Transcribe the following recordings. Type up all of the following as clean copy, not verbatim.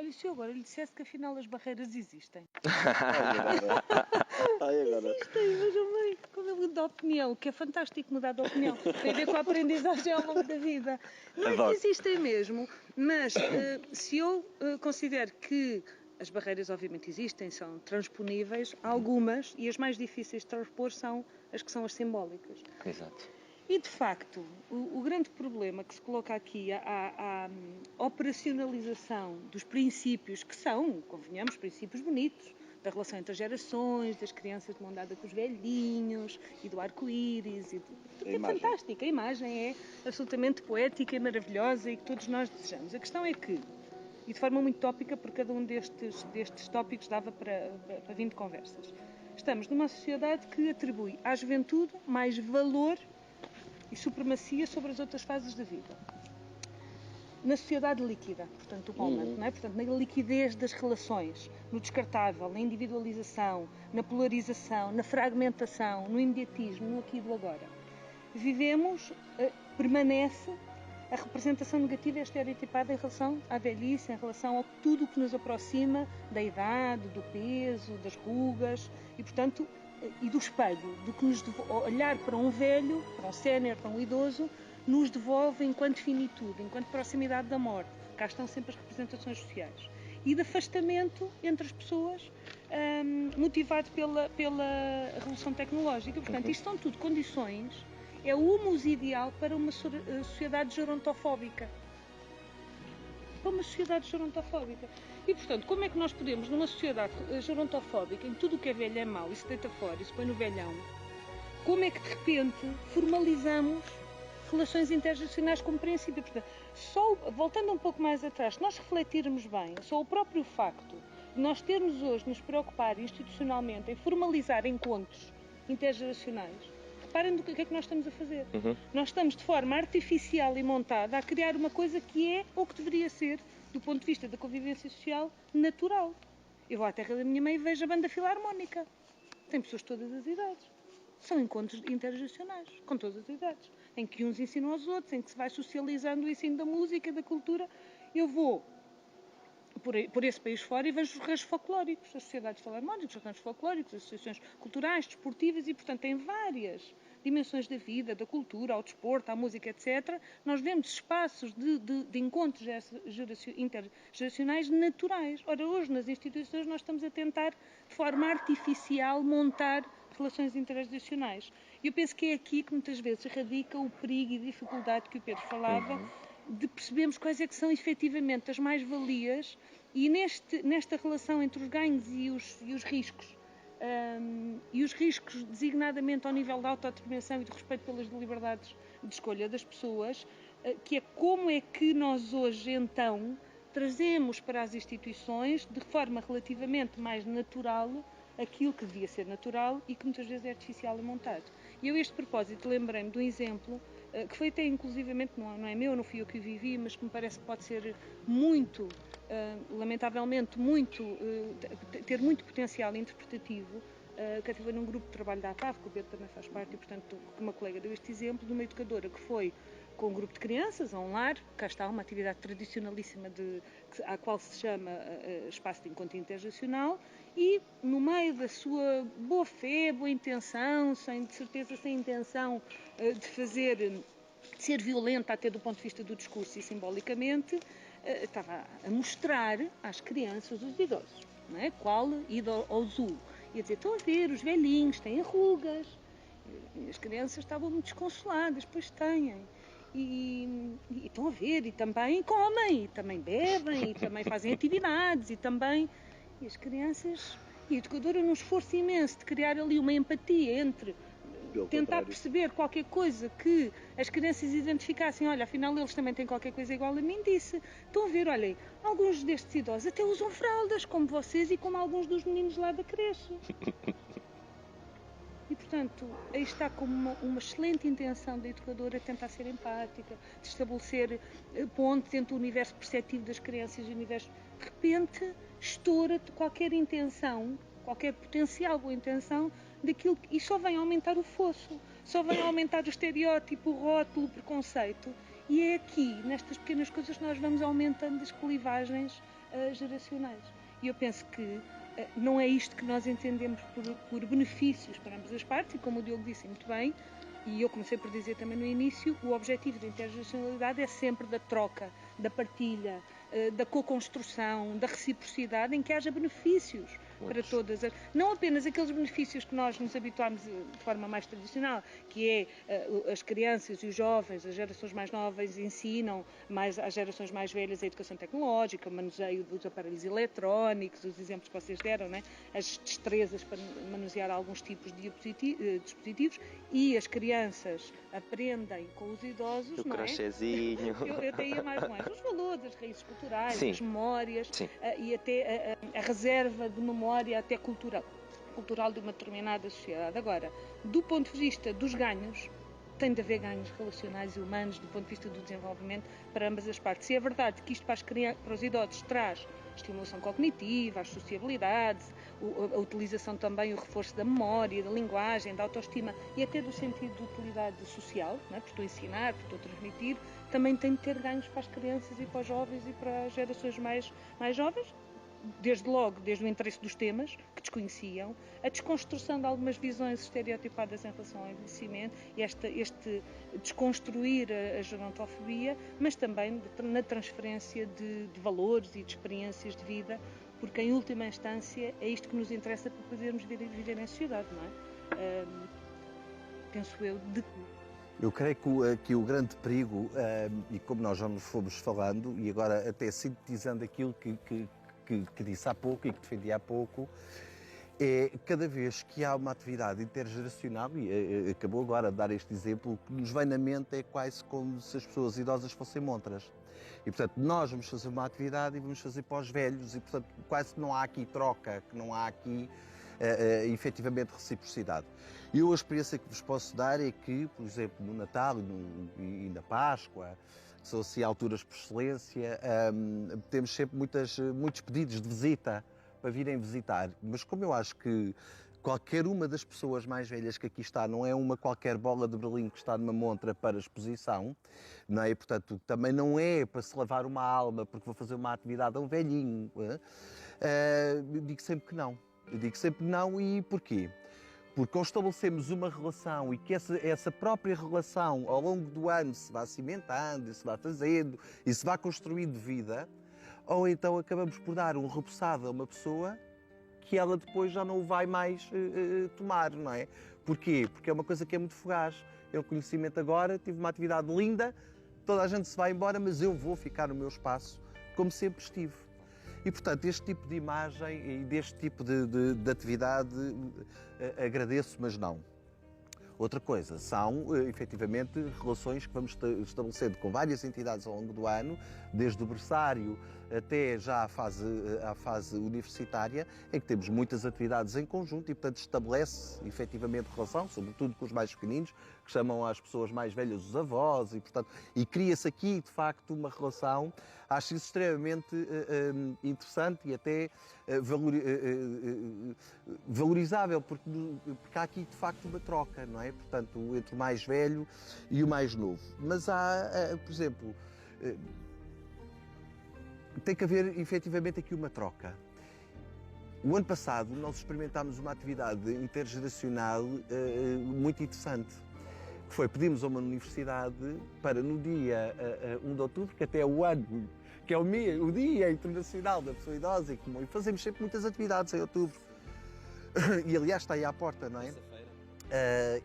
Olha, se eu agora lhe dissesse que afinal as barreiras existem. Ai, agora. Existem, vejam bem, como eu mudo de opinião, o que é fantástico mudar de opinião. Tem a ver com a aprendizagem ao longo da vida. Não é que existem mesmo, mas se eu considero que as barreiras obviamente existem, são transponíveis, algumas, e as mais difíceis de transpor são as simbólicas. Exato. E, de facto, o grande problema que se coloca aqui, a operacionalização dos princípios, que são, convenhamos, princípios bonitos, da relação entre as gerações, das crianças de mão dada com os velhinhos, e do arco-íris, é fantástica, a imagem é absolutamente poética e maravilhosa e que todos nós desejamos. A questão é que, e de forma muito tópica, porque cada um destes tópicos dava para 20 conversas, estamos numa sociedade que atribui à juventude mais valor e supremacia sobre as outras fases da vida. Na sociedade líquida, portanto, o moment, não é? Portanto, na liquidez das relações, no descartável, na individualização, na polarização, na fragmentação, no imediatismo, no aqui e do agora. Vivemos, permanece a representação negativa e estereotipada em relação à velhice, em relação a tudo o que nos aproxima da idade, do peso, das rugas e, portanto, e do espelho, do que nos olhar para um velho, para um sénior, para um idoso, nos devolve enquanto finitude, enquanto proximidade da morte. Cá estão sempre as representações sociais. E de afastamento entre as pessoas, motivado pela revolução tecnológica. Portanto, isto são tudo condições, é o humus ideal para uma sociedade gerontofóbica. Para uma sociedade gerontofóbica. E, portanto, como é que nós podemos, numa sociedade gerontofóbica, em que tudo o que é velho é mau, e se deita fora, e se põe no velhão, como é que, de repente, formalizamos relações intergeracionais como princípio? Portanto, voltando um pouco mais atrás, se nós refletirmos bem, só o próprio facto de nós termos hoje de nos preocupar institucionalmente em formalizar encontros intergeracionais, reparem do que é que nós estamos a fazer. Nós estamos, de forma artificial e montada, a criar uma coisa que é, ou que deveria ser, do ponto de vista da convivência social, natural. Eu vou à terra da minha mãe e vejo a banda filarmónica. Tem pessoas de todas as idades. São encontros intergeracionais, com todas as idades, em que uns ensinam aos outros, em que se vai socializando o ensino da música, da cultura. Eu vou por esse país fora e vejo os ranchos folclóricos, as sociedades filarmónicas, os ranchos folclóricos, as associações culturais, desportivas e, portanto, em várias dimensões da vida, da cultura, ao desporto, à música, etc., nós vemos espaços de encontros intergeracionais naturais. Ora, hoje, nas instituições, nós estamos a tentar, de forma artificial, montar relações intergeracionais. E eu penso que é aqui que muitas vezes radica o perigo e dificuldade que o Pedro falava, de percebermos quais é que são efetivamente as mais-valias e nesta relação entre os ganhos e os riscos, e os riscos designadamente ao nível da autodeterminação e de respeito pelas liberdades de escolha das pessoas, que é como é que nós hoje então trazemos para as instituições de forma relativamente mais natural aquilo que devia ser natural e que muitas vezes é artificial e montado. E eu a este propósito lembrei-me de um exemplo que foi até inclusivamente, não é meu, não fui eu que o vivi, mas que me parece que pode ser muito, lamentavelmente, ter muito potencial interpretativo, que até foi num grupo de trabalho da APAV, que o Pedro também faz parte, e portanto uma colega deu este exemplo de uma educadora que foi com um grupo de crianças a um lar, cá está uma atividade tradicionalíssima à qual se chama espaço de encontro intergeracional, e no meio da sua boa fé, boa intenção, de certeza sem intenção de ser violenta até do ponto de vista do discurso e simbolicamente, estava a mostrar às crianças os idosos, não é? Qual idoso? E a dizer, estão a ver, os velhinhos têm rugas. E as crianças estavam muito desconsoladas, pois têm. E estão a ver, e também comem, e também bebem, e também fazem atividades, e também... E as crianças... E a educadora, num esforço imenso de criar ali uma empatia entre... tentar perceber qualquer coisa que as crianças identificassem, olha, afinal eles também têm qualquer coisa igual a mim, disse, estão a ver, olhem, alguns destes idosos até usam fraldas, como vocês e como alguns dos meninos lá da creche. E, portanto, aí está como uma excelente intenção da educadora tentar ser empática, de estabelecer pontes entre o universo perceptivo das crianças e o universo... De repente, estoura qualquer intenção, qualquer potencial boa intenção, daquilo e só vem aumentar o fosso, só vem aumentar o estereótipo, o rótulo, o preconceito. E é aqui, nestas pequenas coisas, que nós vamos aumentando as clivagens geracionais. E eu penso que não é isto que nós entendemos por benefícios para ambas as partes, e como o Diogo disse muito bem, e eu comecei por dizer também no início, o objetivo da intergeracionalidade é sempre da troca, da partilha, da co-construção, da reciprocidade, em que haja benefícios para todas as... Não apenas aqueles benefícios que nós nos habituámos de forma mais tradicional, que é as crianças e os jovens, as gerações mais novas ensinam mais às gerações mais velhas a educação tecnológica, o manuseio dos aparelhos eletrónicos, os exemplos que vocês deram, né? As destrezas para manusear alguns tipos de dispositivos, e as crianças aprendem com os idosos, o não é? crochêzinho. Eu até ia mais longe. Os valores, as raízes culturais, Sim. as memórias, Sim. E até a reserva de memória até cultural de uma determinada sociedade. Agora, do ponto de vista dos ganhos, tem de haver ganhos relacionais e humanos do ponto de vista do desenvolvimento para ambas as partes. E é verdade que isto para os idosos traz estimulação cognitiva, as sociabilidades, a utilização também, o reforço da memória, da linguagem, da autoestima e até do sentido de utilidade social, não é? Por estou a ensinar, por estou a transmitir, também tem de ter ganhos para as crianças e para os jovens e para as gerações mais jovens. Desde logo, desde o interesse dos temas, que desconheciam, a desconstrução de algumas visões estereotipadas em relação ao envelhecimento, e este desconstruir a gerontofobia, mas também na transferência de valores e de experiências de vida, porque em última instância é isto que nos interessa para podermos viver em sociedade, não é? Penso eu, Eu creio que o grande perigo, e como nós já nos fomos falando, e agora até sintetizando aquilo que disse há pouco e que defendi há pouco, é cada vez que há uma atividade intergeracional, e acabou agora de dar este exemplo, o que nos vem na mente é quase como se as pessoas idosas fossem montras. E, portanto, nós vamos fazer uma atividade e vamos fazer para os velhos, e, portanto, quase que não há aqui troca, que não há aqui efetivamente reciprocidade. E a experiência que vos posso dar é que, por exemplo, no Natal e na Páscoa, são assim alturas por excelência, temos sempre muitos pedidos de visita para virem visitar, mas como eu acho que qualquer uma das pessoas mais velhas que aqui está não é uma qualquer bola de Berlim que está numa montra para exposição, não é? E, portanto, também não é para se lavar uma alma porque vou fazer uma atividade a um velhinho. Eu digo sempre que não. Eu digo sempre não, e porquê? Porque ao estabelecermos uma relação e que essa própria relação ao longo do ano se vá cimentando, se vá fazendo e se vá construindo vida, ou então acabamos por dar um repousado a uma pessoa que ela depois já não o vai mais tomar, não é? Porquê? Porque é uma coisa que é muito fugaz. Eu conhecimento agora, tive uma atividade linda, toda a gente se vai embora, mas eu vou ficar no meu espaço como sempre estive. E, portanto, este tipo de imagem e deste tipo de atividade agradeço, mas não. Outra coisa são, efetivamente, relações que vamos estabelecendo com várias entidades ao longo do ano, desde o berçário até já à fase universitária, em que temos muitas atividades em conjunto e, portanto, estabelece efetivamente relação, sobretudo com os mais pequeninos, que chamam as pessoas mais velhas os avós, e, portanto, e cria-se aqui, de facto, uma relação, acho isso extremamente interessante e até valorizável, porque há aqui, de facto, uma troca, não é? Portanto, entre o mais velho e o mais novo. Mas há, por exemplo, tem que haver efetivamente aqui uma troca. O ano passado nós experimentámos uma atividade intergeracional muito interessante. Pedimos a uma universidade para no dia 1 de outubro, que até é o ano, que é o Dia Internacional da Pessoa Idosa, e fazemos sempre muitas atividades em outubro. E aliás está aí à porta, não é?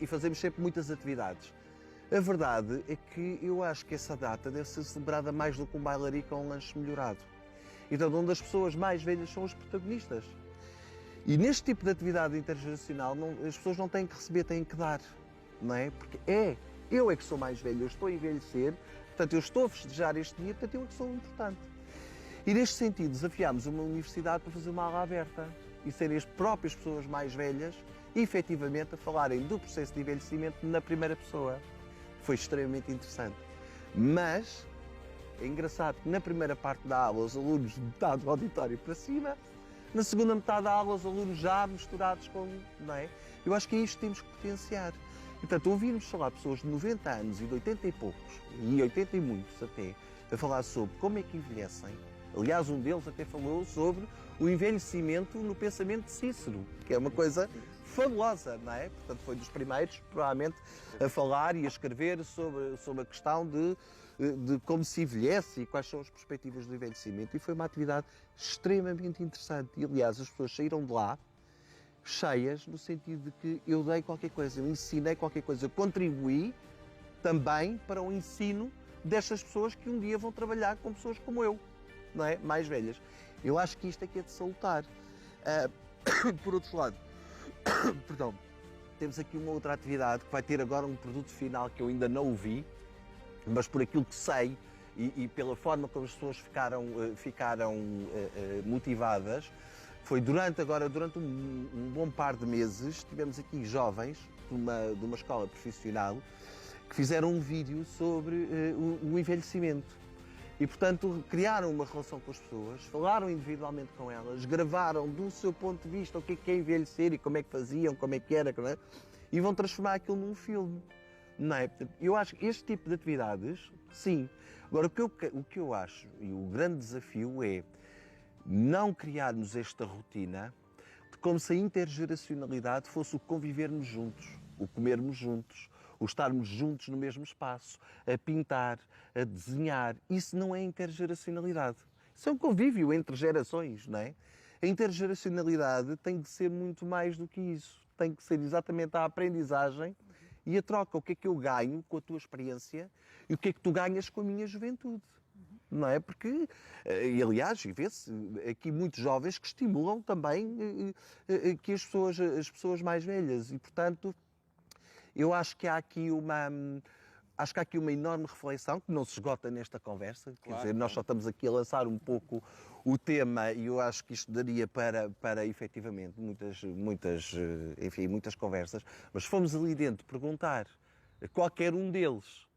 E fazemos sempre muitas atividades. A verdade é que eu acho que essa data deve ser celebrada mais do que um bailarico ou um lanche melhorado. Então, onde as pessoas mais velhas são os protagonistas. E neste tipo de atividade intergeracional, as pessoas não têm que receber, têm que dar. Não é? Porque eu é que sou mais velho, eu estou a envelhecer, portanto, eu estou a festejar este dia, portanto, eu é que sou importante. E neste sentido, desafiámos uma universidade para fazer uma aula aberta e serem as próprias pessoas mais velhas, efetivamente, a falarem do processo de envelhecimento na primeira pessoa. Foi extremamente interessante. Mas é engraçado que na primeira parte da aula os alunos de metade do auditório para cima, na segunda metade da aula os alunos já misturados com... Não é? Eu acho que é isto que temos que potenciar. Portanto, ouvirmos falar pessoas de 90 anos e de 80 e poucos, e 80 e muitos até, a falar sobre como é que envelhecem, Aliás, um deles até falou sobre o envelhecimento no pensamento de Cícero, que é uma coisa fabulosa, não é? Portanto, foi dos primeiros, provavelmente, a falar e a escrever sobre a questão de como se envelhece e quais são as perspectivas do envelhecimento. E foi uma atividade extremamente interessante. E, aliás, as pessoas saíram de lá cheias, no sentido de que eu dei qualquer coisa, eu ensinei qualquer coisa, eu contribuí também para o ensino destas pessoas que um dia vão trabalhar com pessoas como eu, não é? Mais velhas. Eu acho que isto é que é de salutar. Por outro lado, perdão, temos aqui uma outra atividade que vai ter agora um produto final que eu ainda não o vi, mas por aquilo que sei e pela forma como as pessoas ficaram motivadas, foi durante um bom par de meses, tivemos aqui jovens de uma escola profissional que fizeram um vídeo sobre o envelhecimento. E, portanto, criaram uma relação com as pessoas, falaram individualmente com elas, gravaram do seu ponto de vista o que é envelhecer e como é que faziam, como é que era, não é? E vão transformar aquilo num filme. Não é? Portanto, eu acho que este tipo de atividades, sim. Agora, o que eu acho, e o grande desafio é não criarmos esta rotina de como se a intergeracionalidade fosse o convivermos juntos, o comermos juntos, o estarmos juntos no mesmo espaço, a pintar, a desenhar. Isso não é intergeracionalidade. Isso é um convívio entre gerações, não é? A intergeracionalidade tem que ser muito mais do que isso. Tem que ser exatamente a aprendizagem e a troca. O que é que eu ganho com a tua experiência e o que é que tu ganhas com a minha juventude? Não é? Porque, e aliás, vê-se aqui muitos jovens que estimulam também que as pessoas mais velhas. E, portanto, eu acho que há aqui uma enorme reflexão que não se esgota nesta conversa. Quer dizer, nós só estamos aqui a lançar um pouco o tema e eu acho que isto daria para efetivamente muitas conversas. Mas se fomos ali dentro perguntar a qualquer um deles,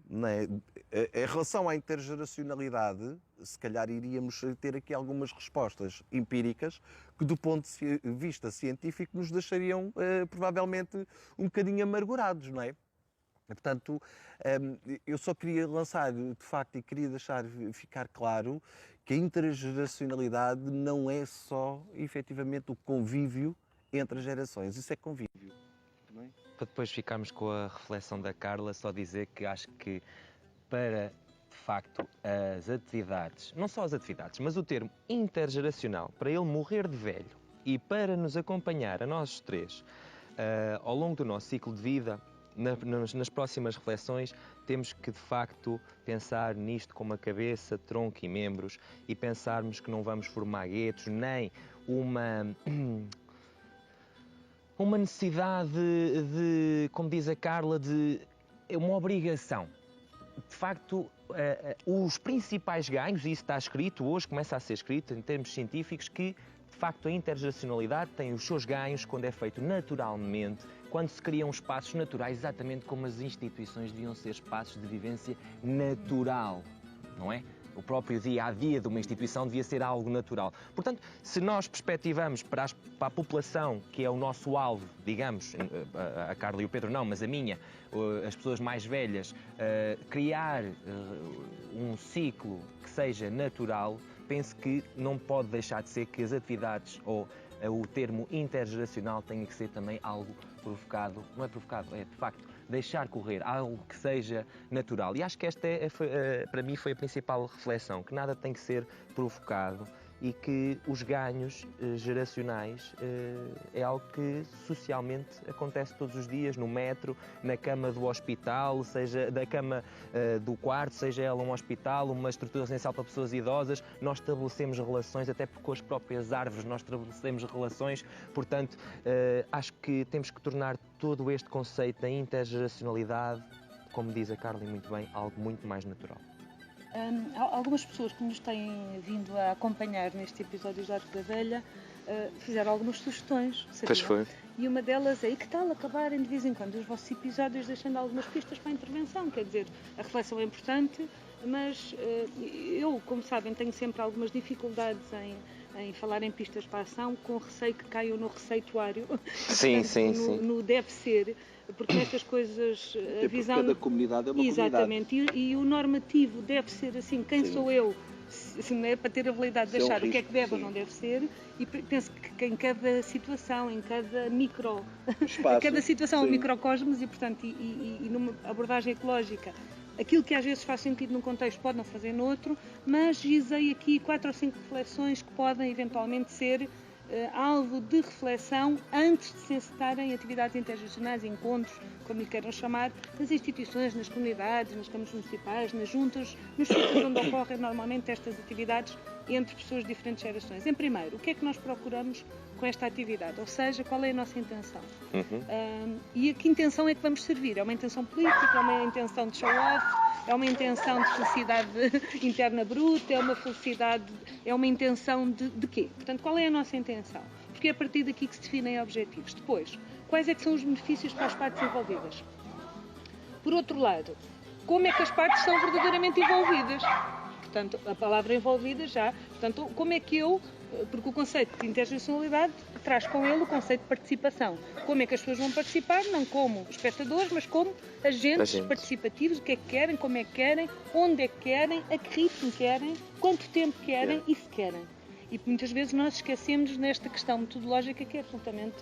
não é, em relação à intergeracionalidade, se calhar iríamos ter aqui algumas respostas empíricas que, do ponto de vista científico, nos deixariam provavelmente um bocadinho amargurados, não é? Portanto, eu só queria lançar, de facto, e queria deixar ficar claro que a intergeracionalidade não é só, efetivamente, o convívio entre as gerações. Isso é convívio. Não é? Para depois ficarmos com a reflexão da Carla, só dizer que acho que para, de facto, as atividades, não só as atividades, mas o termo intergeracional, para ele morrer de velho e para nos acompanhar a nós três ao longo do nosso ciclo de vida, nas próximas reflexões, temos que, de facto, pensar nisto com uma cabeça, tronco e membros e pensarmos que não vamos formar guetos, nem uma necessidade de, como diz a Carla, de uma obrigação. De facto, os principais ganhos, e isso está escrito hoje, começa a ser escrito em termos científicos, que de facto a intergeracionalidade tem os seus ganhos quando é feito naturalmente, quando se criam espaços naturais, exatamente como as instituições deviam ser espaços de vivência natural, não é? O próprio dia-a-dia de uma instituição devia ser algo natural. Portanto, se nós perspectivamos para a população, que é o nosso alvo, digamos, a Carla e o Pedro não, mas a minha, as pessoas mais velhas, criar um ciclo que seja natural, penso que não pode deixar de ser que as atividades ou o termo intergeracional tenha que ser também algo provocado, não é provocado, é de facto deixar correr, algo que seja natural. E acho que esta, para mim, foi a principal reflexão, que nada tem que ser provocado e que os ganhos geracionais é algo que socialmente acontece todos os dias, no metro, na cama do hospital, seja da cama do quarto, seja ela um hospital, uma estrutura residencial para pessoas idosas, nós estabelecemos relações, até porque com as próprias árvores nós estabelecemos relações, portanto, acho que temos que tornar todo este conceito da intergeracionalidade, como diz a Carla muito bem, algo muito mais natural. Algumas pessoas que nos têm vindo a acompanhar neste episódio da Arco da Velha fizeram algumas sugestões. Pois foi. E uma delas é: e que tal acabarem de vez em quando os vossos episódios deixando algumas pistas para a intervenção? Quer dizer, a reflexão é importante, mas eu, como sabem, tenho sempre algumas dificuldades em falar em pistas para a ação, com receio que caiam no receituário. Sim, sim. No deve ser, porque estas coisas, a visão... Cada comunidade é uma Exatamente, e o normativo deve ser assim, quem sou eu assim, não é para ter a habilidade de Isso é um achar o que é que risco, deve ou sim. não deve ser, e penso que em cada situação, em cada Espaço, em cada situação, sim. microcosmos, e portanto, e numa abordagem ecológica, aquilo que às vezes faz sentido num contexto pode não fazer noutro, mas gisei aqui 4 ou 5 reflexões que podem eventualmente ser alvo de reflexão antes de se encetarem atividades intergeracionais, encontros, como lhe queiram chamar, nas instituições, nas comunidades, nas câmaras municipais, nas juntas, nos sítios onde ocorrem normalmente estas atividades entre pessoas de diferentes gerações. Em primeiro, o que é que nós procuramos com esta atividade? Ou seja, qual é a nossa intenção? E a que intenção é que vamos servir? É uma intenção política? É uma intenção de show-off? É uma intenção de felicidade interna bruta? É uma felicidade... É uma intenção de quê? Portanto, qual é a nossa intenção? Porque é a partir daqui que se definem objetivos. Depois, quais é que são os benefícios para as partes envolvidas? Por outro lado, como é que as partes são verdadeiramente envolvidas? Portanto, a palavra envolvida já... Portanto, como é que eu... Porque o conceito de intergeracionalidade traz com ele o conceito de participação. Como é que as pessoas vão participar? Não como espectadores, mas como agentes participativos. O que é que querem, como é que querem, onde é que querem, a que ritmo querem, quanto tempo querem e se querem. E muitas vezes nós esquecemos nesta questão metodológica que é absolutamente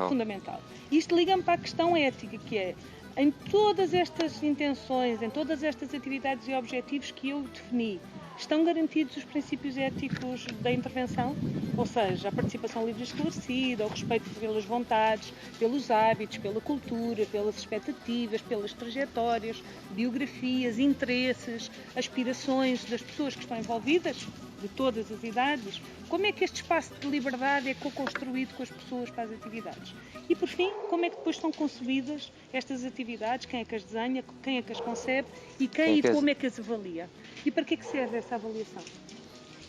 fundamental. Isto liga-me para a questão ética, que é, em todas estas intenções, em todas estas atividades e objetivos que eu defini, estão garantidos os princípios éticos da intervenção? Ou seja, a participação livre e esclarecida, o respeito pelas vontades, pelos hábitos, pela cultura, pelas expectativas, pelas trajetórias, biografias, interesses, aspirações das pessoas que estão envolvidas, de todas as idades. Como é que este espaço de liberdade é co-construído com as pessoas para as atividades? E, por fim, como é que depois são concebidas estas atividades? Quem é que as desenha? Quem é que as concebe? E como é que as avalia? E para que é que serve essa avaliação?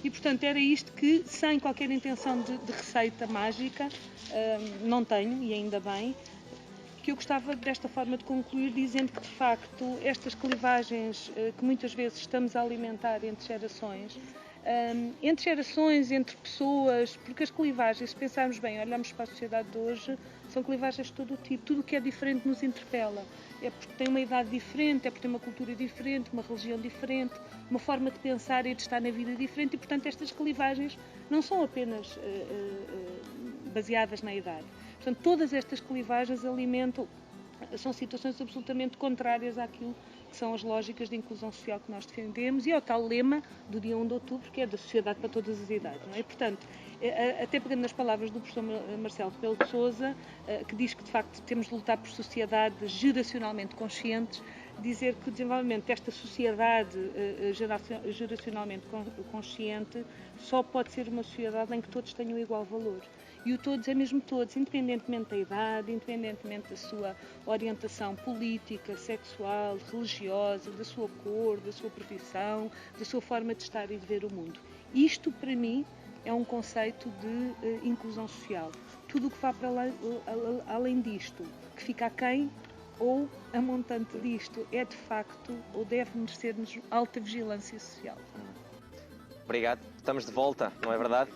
E, portanto, era isto que, sem qualquer intenção de receita mágica, não tenho, e ainda bem, que eu gostava desta forma de concluir dizendo que, de facto, estas clivagens que muitas vezes estamos a alimentar entre gerações, entre pessoas, porque as clivagens, se pensarmos bem, olhamos para a sociedade de hoje, são clivagens de todo o tipo. Tudo o que é diferente nos interpela. É porque tem uma idade diferente, é porque tem uma cultura diferente, uma religião diferente, uma forma de pensar e de estar na vida diferente, e, portanto, estas clivagens não são apenas baseadas na idade. Portanto, todas estas clivagens alimentam, são situações absolutamente contrárias àquilo que são as lógicas de inclusão social que nós defendemos e ao tal lema do dia 1 de outubro, que é da sociedade para todas as idades. Não é? E, portanto, até pegando nas palavras do professor Marcelo Rebelo de Sousa, que diz que, de facto, temos de lutar por sociedades geracionalmente conscientes, dizer que o desenvolvimento desta sociedade geracionalmente consciente só pode ser uma sociedade em que todos tenham igual valor. E o todos é mesmo todos, independentemente da idade, independentemente da sua orientação política, sexual, religiosa, da sua cor, da sua profissão, da sua forma de estar e de ver o mundo. Isto, para mim, é um conceito de inclusão social. Tudo o que vá para além disto, que fica aquém ou a montante disto, é de facto, ou deve merecer-nos alta vigilância social. Obrigado. Estamos de volta, não é verdade?